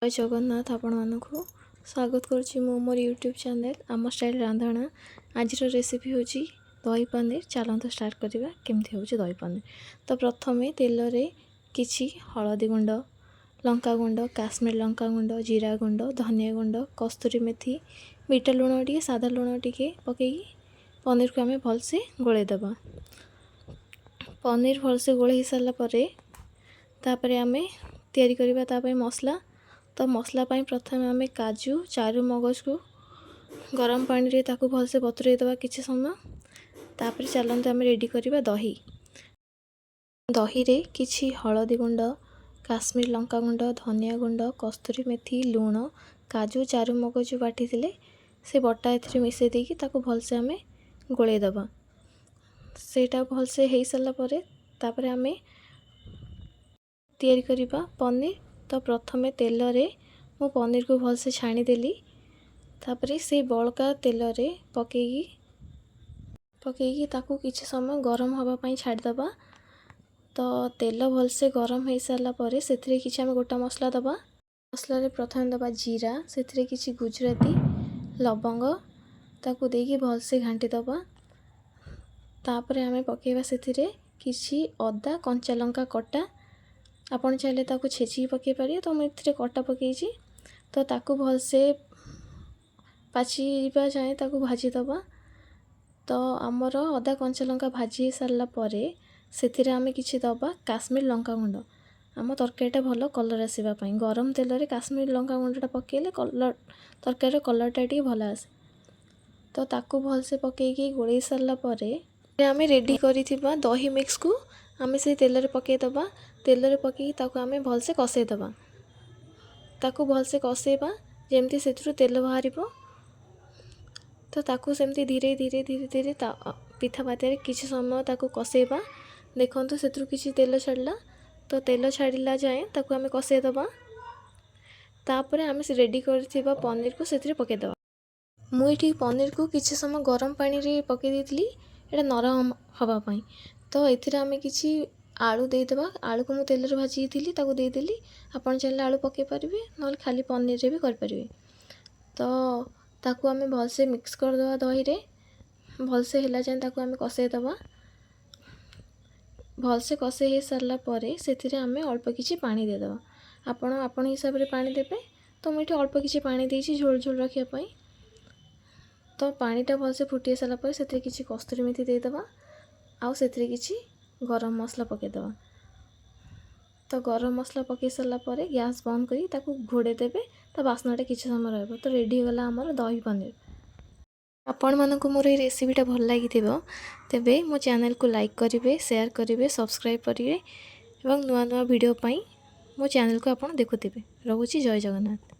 जय जगन्नाथ आपण मानकु स्वागत करुच्ची मो मोर यूट्यूब चैनल आम स्टाइल रांधणा। आज रेसिपी हूँ दही पनीर। चलते स्टार्ट करवा केमती हूँ दही पनीर। तो प्रथम तेल रे किछि हलदी गुंड, लंका गुंड, काश्मीर लंका गुंड, जीरा गुंड, धनिया गुंड, कस्तूरी मेथी, बीटा लुण टी सादा लुण टी पकई पनीर को आम भलसे गोलैदबा। पनीर भलसे गोलै सारापर तापर आम तैयारी करवा मसला। तो मसला पाई प्रथम आम काजू चारू मगज को गरम पानी रे ताकू भलसे बतुरे दवा किछि समय। तापर चलते आम रेडी करवा दही। दही रे किछि हलदी गुंड, काश्मीर लंका गुंड, धनिया गुंड, कस्तूरी मेथी, लुण, काजू चारू मगज बाटी से बटा ए मिसई देकी ताकू भलसे आम गोलै दवा। सेटा भलसे हो सारा पर तापर आम तैयारी करवा पनीर। तो प्रथमे तेल रे मु पनीर को भलसे छाणीदेली। तापर से बड़का तेल रे पकईकी ताकू किछि समय गरम हवा पाई छाड़दबा। तो तेल भलसे गरम हो सारा पर से किछि आम गोटा मसला दबा। मसला रे प्रथम दबा जीरा, से किछि गुजराती लवंग ताकू देकी भलसे घांटी दबा। तापर आम पकेवा से किछि अदा कंचा लंका कटा। आपण चाहे ताकू छेची पकई पारे। तो मुझे कटा पकईची। तो ताकू भलसे पाचिबा जाए ताकू भाजी दबा। तो आमर अदा कंचा लंका भाजी सारा पर से आम किछि दबा काश्मीर लंका गुंड। आम तरकारीटा भल कलर आसवाई गरम तेल रे काश्मीर लंका गुंडा पकेले कलर तरकारी कलरटा टी भल आसे। तो ताकू भलसे पकईकी गोलै सारा पर आम रेडी करिथिबा दही मिक्स को आम से तेल रे पकई दबा। तेल रे पकई ताकू आम भलसे कषई दबा। ताकू भलसे कषेबा जेमती से तेल बाहर। तो ताकू सेमती धीरे धीरे धीरे धीरे पिठा पातिया किछि समय ताकू कषेबा। देखंतु से किछि तेल छाड़ला। तो तेल छाड़ला जाए ताकू आम कषई दबा। तापर आम से रेडी करथिबा पनीर को से पकई दबा। मुझे पनीर को किछि समय गरम पानी रे पकई देइतली एटा नरम हवा पाई। तो एथिरे आम किछि आलू देदेबा। आलू को मु तेल रे भाजी थी ताकू देदेली। आपण चाहे आलू पकई पारिबे न खाली पनीर रे भी कर पारिबे। तो ताकू आम भलसे मिक्स करदवा दही रे भलसे हिला जाए ताकू आम कषई दबा। भलसे कषई हो सारा पर से आम अल्प किछि पानी देदबा। आपण आपण हिसाब रे पानी देबे। तो मुझे अल्प किछि पानी देइछि झोल झोल रखिया पई। तो पानीटा भलसे फुटी सारा पर से किछि कस्तूरी मेथी देदबा। आउ से किछि गरम मसला पकईदबा। तो गरम मसला पकई सारा पर गैस बंद करी ताकू घोड़े देबे। तो बास्नाटा किछि समय रहबो। तो रेडी होगला आमर दही पनीर। आपण मानकु मोर ए रेसिपीटा भल लागिथिबो तेबे मो चैनल को लाइक करिवे, शेयर करिवे, सब्सक्राइब करिवे एवं नुआ नुआ वीडियो पाई मो चैनल को आपण देखुथिबे। रहूची जय जगन्नाथ।